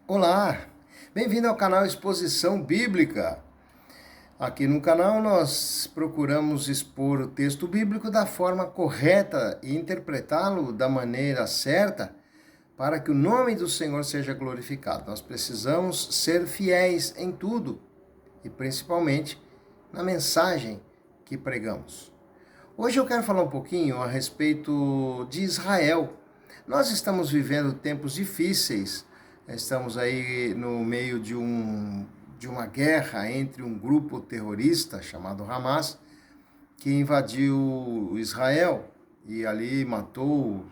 Olá, bem-vindo ao canal Exposição Bíblica. Aqui no canal nós procuramos expor o texto bíblico da forma correta e interpretá-lo da maneira certa para que o nome do Senhor seja glorificado. Nós precisamos ser fiéis em tudo e principalmente na mensagem que pregamos. Hoje eu quero falar um pouquinho a respeito de Israel. Nós estamos vivendo tempos difíceis. Estamos aí no meio de uma guerra entre um grupo terrorista chamado Hamas, que invadiu Israel e ali matou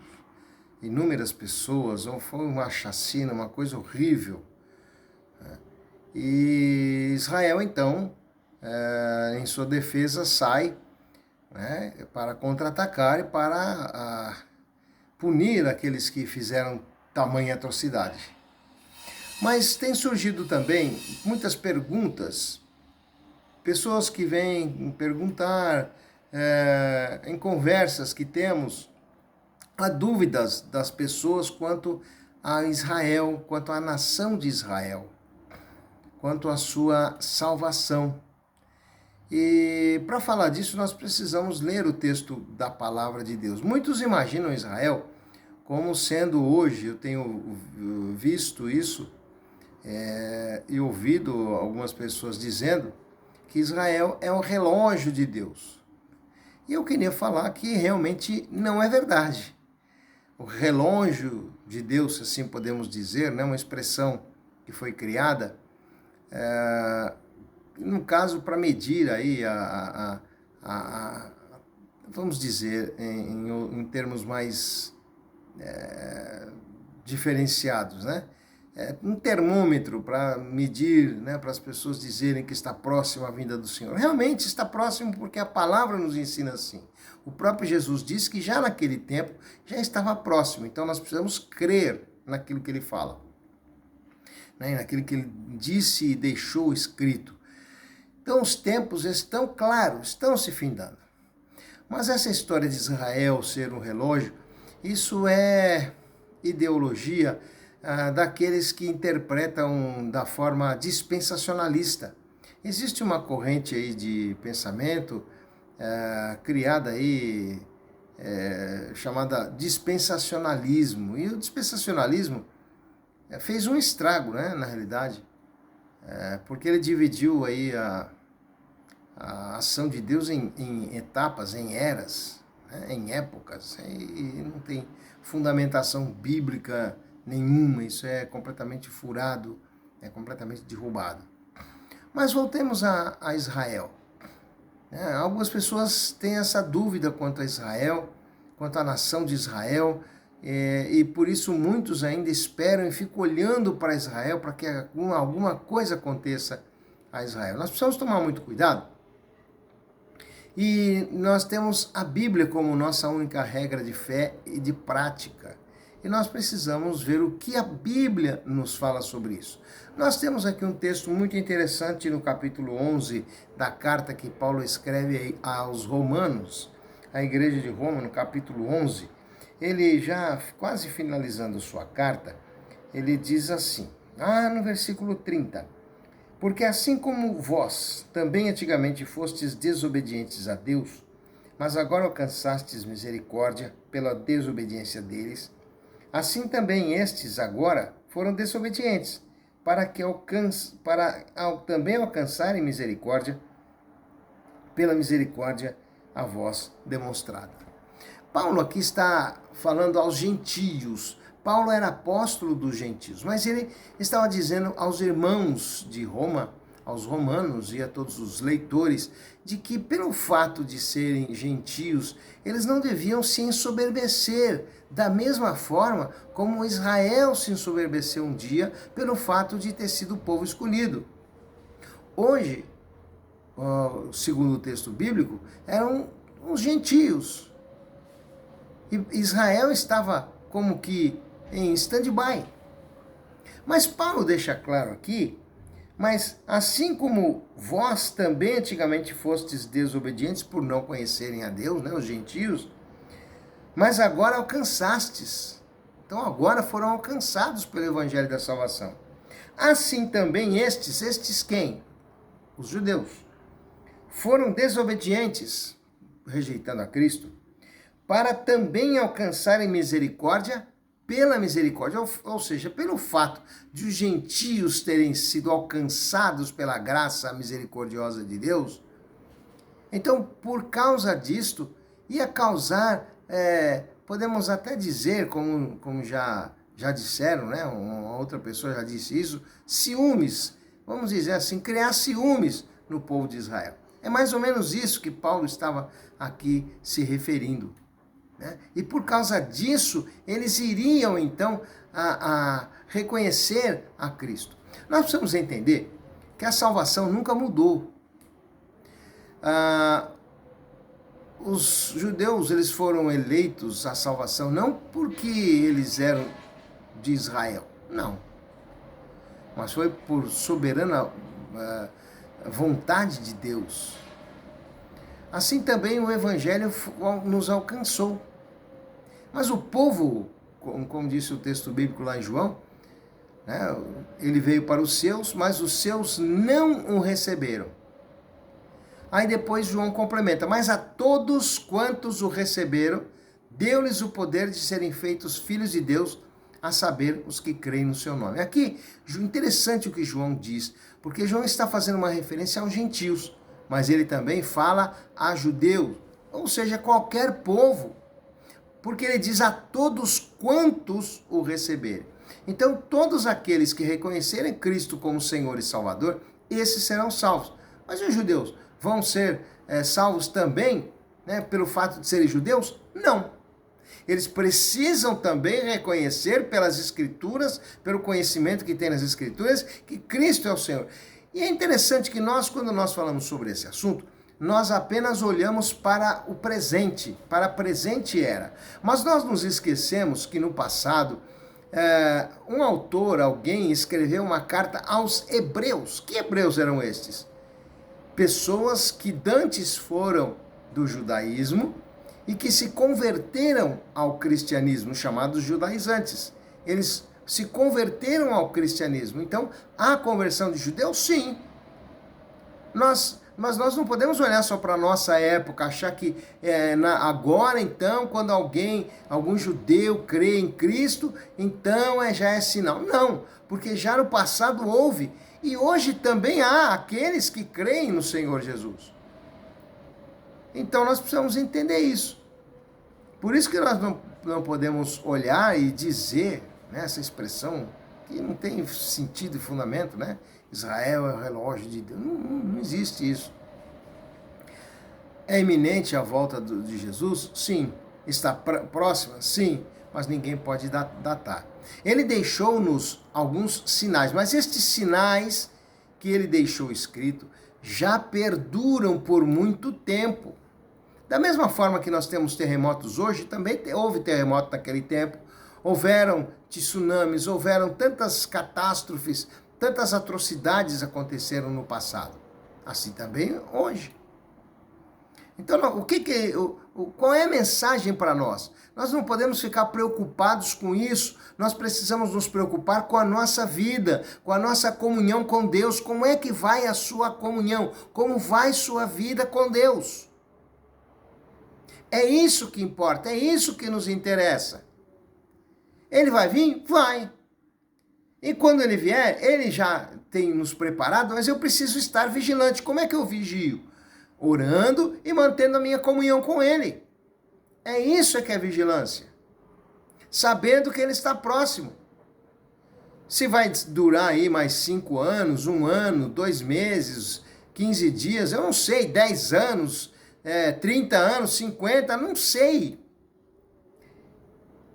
inúmeras pessoas. Foi uma chacina, uma coisa horrível. E Israel, então, em sua defesa, sai para contra-atacar e para punir aqueles que fizeram tamanha atrocidade. Mas tem surgido também muitas perguntas, pessoas que vêm perguntar em conversas que temos, há dúvidas das pessoas quanto a Israel, quanto à nação de Israel, quanto à sua salvação. E para falar disso nós precisamos ler o texto da palavra de Deus. Muitos imaginam Israel como sendo hoje, eu tenho visto isso, e ouvido algumas pessoas dizendo que Israel é o relógio de Deus. E eu queria falar que realmente não é verdade. O relógio de Deus, se assim podemos dizer, uma expressão que foi criada, no caso, para medir aí vamos dizer, em termos mais diferenciados, um termômetro para medir, para as pessoas dizerem que está próximo à vinda do Senhor. Realmente está próximo porque a palavra nos ensina assim. O próprio Jesus disse que já naquele tempo já estava próximo, então nós precisamos crer naquilo que ele fala, naquilo que ele disse e deixou escrito. Então os tempos estão claros, estão se findando. Mas essa história de Israel ser um relógio, isso é ideologia daqueles que interpretam da forma dispensacionalista. Existe uma corrente aí de pensamento criada aí, chamada dispensacionalismo. E o dispensacionalismo fez um estrago, na realidade, porque ele dividiu aí a ação de Deus em etapas, em eras, em épocas, e não tem fundamentação bíblica nenhuma, isso é completamente furado, é completamente derrubado. Mas voltemos a Israel. Algumas pessoas têm essa dúvida quanto a Israel, quanto à nação de Israel, e por isso muitos ainda esperam e ficam olhando para Israel para que alguma coisa aconteça a Israel. Nós precisamos tomar muito cuidado. E nós temos a Bíblia como nossa única regra de fé e de prática. E nós precisamos ver o que a Bíblia nos fala sobre isso. Nós temos aqui um texto muito interessante no capítulo 11 da carta que Paulo escreve aos Romanos, à igreja de Roma, no capítulo 11. Ele já quase finalizando sua carta, ele diz assim, no versículo 30, porque assim como vós também antigamente fostes desobedientes a Deus, mas agora alcançastes misericórdia pela desobediência deles, assim também estes agora foram desobedientes, para também alcançarem misericórdia pela misericórdia a vós demonstrada. Paulo aqui está falando aos gentios. Paulo era apóstolo dos gentios, mas ele estava dizendo aos irmãos de Roma, aos romanos e a todos os leitores, de que pelo fato de serem gentios, eles não deviam se ensoberbecer da mesma forma como Israel se ensoberbeceu um dia pelo fato de ter sido o povo escolhido. Hoje, segundo o texto bíblico, eram os gentios. E Israel estava como que em stand-by. Mas Paulo deixa claro aqui, mas assim como vós também antigamente fostes desobedientes por não conhecerem a Deus, os gentios, mas agora alcançastes. Então agora foram alcançados pelo evangelho da salvação. Assim também estes quem? Os judeus, foram desobedientes, rejeitando a Cristo, para também alcançarem misericórdia pela misericórdia, ou seja, pelo fato de os gentios terem sido alcançados pela graça misericordiosa de Deus. Então, por causa disto, ia causar, podemos até dizer, como já disseram, né? Uma outra pessoa já disse isso, ciúmes, vamos dizer assim, criar ciúmes no povo de Israel. É mais ou menos isso que Paulo estava aqui se referindo. Né? E por causa disso, eles iriam então a reconhecer a Cristo. Nós precisamos entender que a salvação nunca mudou. Os judeus, eles foram eleitos à salvação não porque eles eram de Israel, não. Mas foi por soberana vontade de Deus. Assim também o Evangelho nos alcançou. Mas o povo, como disse o texto bíblico lá em João, né, ele veio para os seus, mas os seus não o receberam. Aí depois João complementa, mas a todos quantos o receberam, deu-lhes o poder de serem feitos filhos de Deus, a saber, os que creem no seu nome. Aqui, interessante o que João diz, porque João está fazendo uma referência aos gentios, mas ele também fala a judeus, ou seja, qualquer povo, porque ele diz a todos quantos o receberem. Então, todos aqueles que reconhecerem Cristo como Senhor e Salvador, esses serão salvos. Mas os judeus vão ser salvos também, né, pelo fato de serem judeus? Não. Eles precisam também reconhecer pelas Escrituras, pelo conhecimento que tem nas Escrituras, que Cristo é o Senhor. E é interessante que quando nós falamos sobre esse assunto, nós apenas olhamos para o presente, para a presente era. Mas nós nos esquecemos que no passado, um autor, alguém, escreveu uma carta aos hebreus. Que hebreus eram estes? Pessoas que dantes foram do judaísmo e que se converteram ao cristianismo, chamados judaizantes. Eles se converteram ao cristianismo. Então, há conversão de judeus? Sim. Mas nós não podemos olhar só para a nossa época, achar que agora, então, quando algum judeu crê em Cristo, então já é sinal. Não, porque já no passado houve, e hoje também há aqueles que creem no Senhor Jesus. Então nós precisamos entender isso. Por isso que nós não podemos olhar e dizer, né, essa expressão que não tem sentido e fundamento, né? Israel é o relógio de Deus. Não existe isso. É iminente a volta de Jesus? Sim. Está próxima? Sim. Mas ninguém pode datar. Ele deixou-nos alguns sinais, mas estes sinais que ele deixou escrito já perduram por muito tempo. Da mesma forma que nós temos terremotos hoje, também houve terremoto naquele tempo, houveram tsunamis, houveram tantas catástrofes, tantas atrocidades aconteceram no passado. Assim também hoje. Então, qual é a mensagem para nós? Nós não podemos ficar preocupados com isso, nós precisamos nos preocupar com a nossa vida, com a nossa comunhão com Deus. Como é que vai a sua comunhão? Como vai sua vida com Deus? É isso que importa, é isso que nos interessa. Ele vai vir? Vai. E quando ele vier, ele já tem nos preparado, mas eu preciso estar vigilante. Como é que eu vigio? Orando e mantendo a minha comunhão com ele. É isso que é vigilância. Sabendo que ele está próximo. Se vai durar aí mais 5 anos, 1 ano, 2 meses, 15 dias, eu não sei, 10 anos, 30 anos, 50, não sei.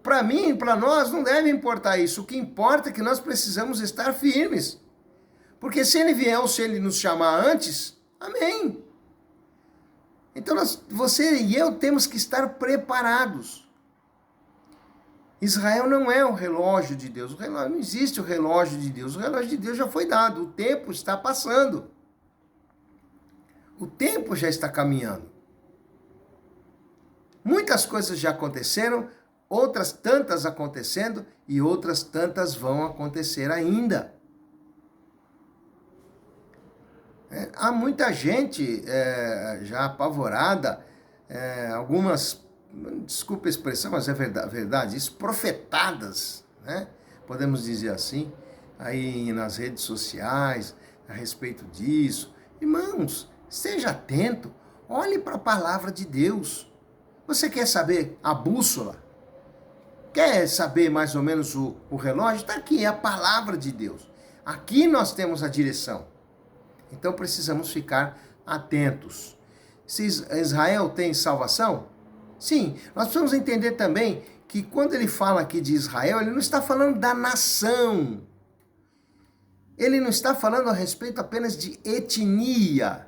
Para mim, para nós, não deve importar isso. O que importa é que nós precisamos estar firmes. Porque se ele vier ou se ele nos chamar antes, amém. Então você e eu temos que estar preparados. Israel não é o relógio de Deus. Não existe o relógio de Deus. O relógio de Deus já foi dado. O tempo está passando. O tempo já está caminhando. Muitas coisas já aconteceram, outras tantas acontecendo e outras tantas vão acontecer ainda. Há muita gente já apavorada, algumas, desculpa a expressão, mas é verdade, isso, profetadas, né? Podemos dizer assim, aí nas redes sociais, a respeito disso. Irmãos, esteja atento, olhe para a palavra de Deus. Você quer saber a bússola? Quer saber mais ou menos o relógio? Está aqui, é a palavra de Deus. Aqui nós temos a direção. Então precisamos ficar atentos. Se Israel tem salvação? Sim, nós precisamos entender também que quando ele fala aqui de Israel, ele não está falando da nação. Ele não está falando a respeito apenas de etnia.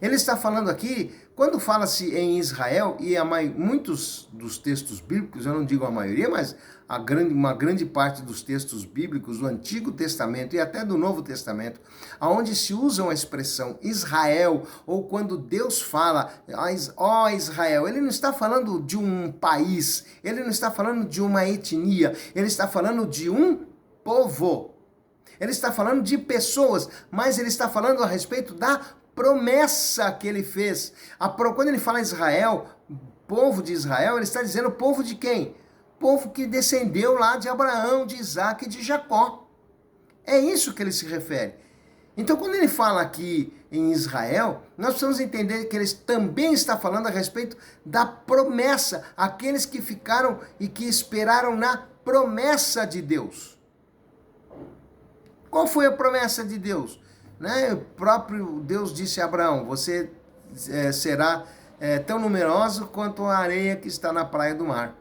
Ele está falando aqui, quando fala-se em Israel, e muitos dos textos bíblicos, eu não digo a maioria, mas uma grande parte dos textos bíblicos do Antigo Testamento e até do Novo Testamento, onde se usa a expressão Israel, ou quando Deus fala, ó Israel, ele não está falando de um país, ele não está falando de uma etnia, ele está falando de um povo. Ele está falando de pessoas, mas ele está falando a respeito da promessa que ele fez. Quando ele fala Israel, povo de Israel, ele está dizendo povo de quem? Povo que descendeu lá de Abraão, de Isaac e de Jacó. É isso que ele se refere. Então, quando ele fala aqui em Israel, nós precisamos entender que ele também está falando a respeito da promessa, aqueles que ficaram e que esperaram na promessa de Deus. Qual foi a promessa de Deus? O próprio Deus disse a Abraão, você será tão numeroso quanto a areia que está na praia do mar,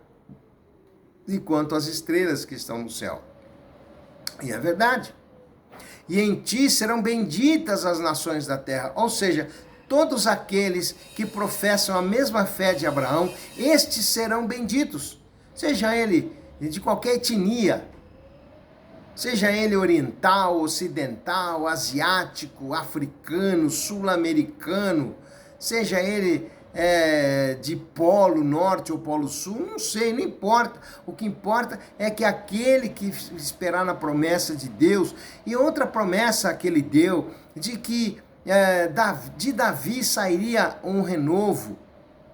e quanto as estrelas que estão no céu. E é verdade. E em ti serão benditas as nações da terra, ou seja, todos aqueles que professam a mesma fé de Abraão, estes serão benditos, seja ele de qualquer etnia, seja ele oriental, ocidental, asiático, africano, sul-americano, seja ele de polo norte ou polo sul, não sei, não importa. O que importa é que aquele que esperar na promessa de Deus, e outra promessa que ele deu, de que de Davi sairia um renovo,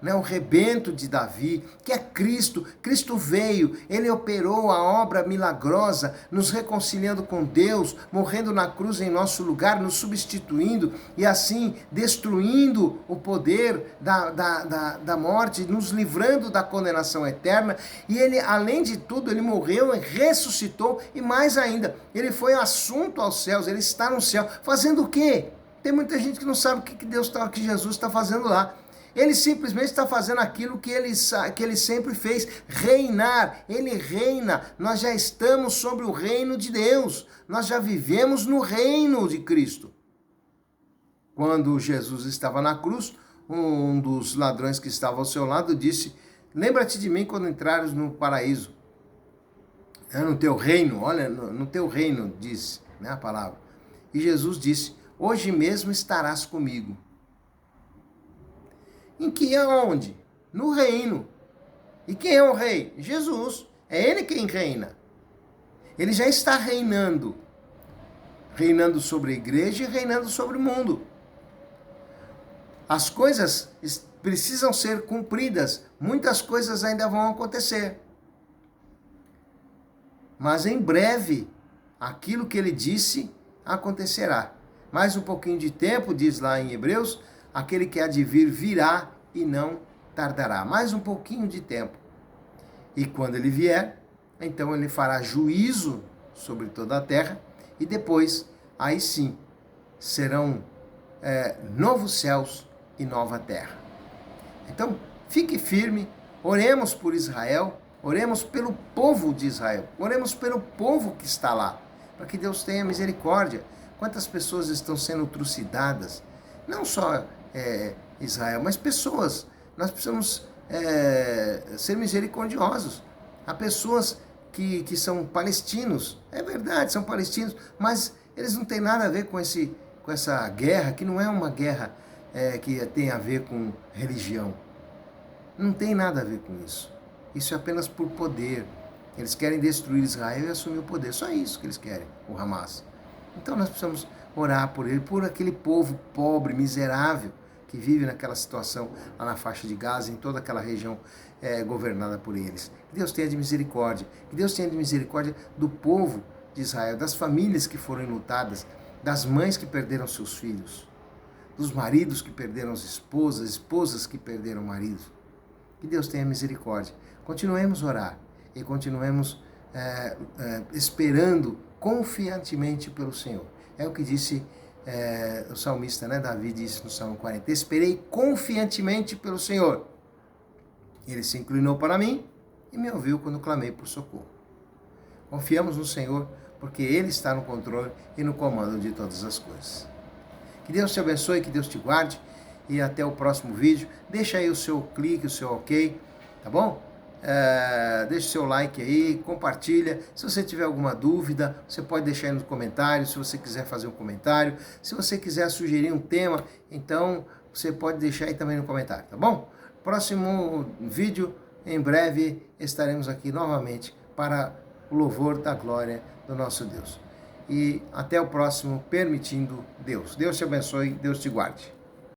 o rebento de Davi, que é Cristo. Cristo veio, ele operou a obra milagrosa, nos reconciliando com Deus, morrendo na cruz em nosso lugar, nos substituindo e assim destruindo o poder da morte, nos livrando da condenação eterna. E ele, além de tudo, ele morreu e ressuscitou, e mais ainda, ele foi assunto aos céus, ele está no céu, fazendo o quê? Tem muita gente que não sabe o que Jesus está fazendo lá. Ele simplesmente está fazendo aquilo que ele sempre fez, reinar. Ele reina, nós já estamos sobre o reino de Deus, nós já vivemos no reino de Cristo. Quando Jesus estava na cruz, um dos ladrões que estava ao seu lado disse, lembra-te de mim quando entrares no paraíso. No teu reino, olha, no teu reino, diz a palavra. E Jesus disse, hoje mesmo estarás comigo. Em que aonde? No reino. E quem é o rei? Jesus. É ele quem reina. Ele já está reinando. Reinando sobre a igreja e reinando sobre o mundo. As coisas precisam ser cumpridas. Muitas coisas ainda vão acontecer. Mas em breve, aquilo que ele disse acontecerá. Mais um pouquinho de tempo, diz lá em Hebreus, aquele que há de vir virá e não tardará. Mais um pouquinho de tempo. E quando ele vier, então ele fará juízo sobre toda a terra e depois, aí sim, serão novos céus e nova terra. Então, fique firme, oremos por Israel, oremos pelo povo de Israel, oremos pelo povo que está lá, para que Deus tenha misericórdia. Quantas pessoas estão sendo trucidadas, não só Israel, mas pessoas. Nós precisamos ser misericordiosos. Há pessoas que são palestinos, é verdade, são palestinos, mas eles não têm nada a ver com essa guerra, que não é uma guerra que tem a ver com religião. Não tem nada a ver com isso. Isso é apenas por poder. Eles querem destruir Israel e assumir o poder. Só isso que eles querem, o Hamas. Então nós precisamos orar por ele, por aquele povo pobre, miserável, que vive naquela situação lá na faixa de Gaza, em toda aquela região governada por eles. Que Deus tenha de misericórdia. Que Deus tenha de misericórdia do povo de Israel, das famílias que foram enlutadas, das mães que perderam seus filhos, dos maridos que perderam as esposas, esposas que perderam maridos. Que Deus tenha misericórdia. Continuemos a orar e continuemos esperando confiantemente pelo Senhor. É o que disse o salmista, né? Davi disse no Salmo 40, esperei confiantemente pelo Senhor. Ele se inclinou para mim e me ouviu quando clamei por socorro. Confiamos no Senhor porque Ele está no controle e no comando de todas as coisas. Que Deus te abençoe, que Deus te guarde e até o próximo vídeo. Deixa aí o seu clique, o seu ok, tá bom? Deixa o seu like aí, compartilha. Se você tiver alguma dúvida, você pode deixar aí nos comentários. Se você quiser fazer um comentário, se você quiser sugerir um tema, então você pode deixar aí também no comentário, tá bom? Próximo vídeo, em breve estaremos aqui novamente para o louvor da glória do nosso Deus. E até o próximo, permitindo Deus. Deus te abençoe, Deus te guarde.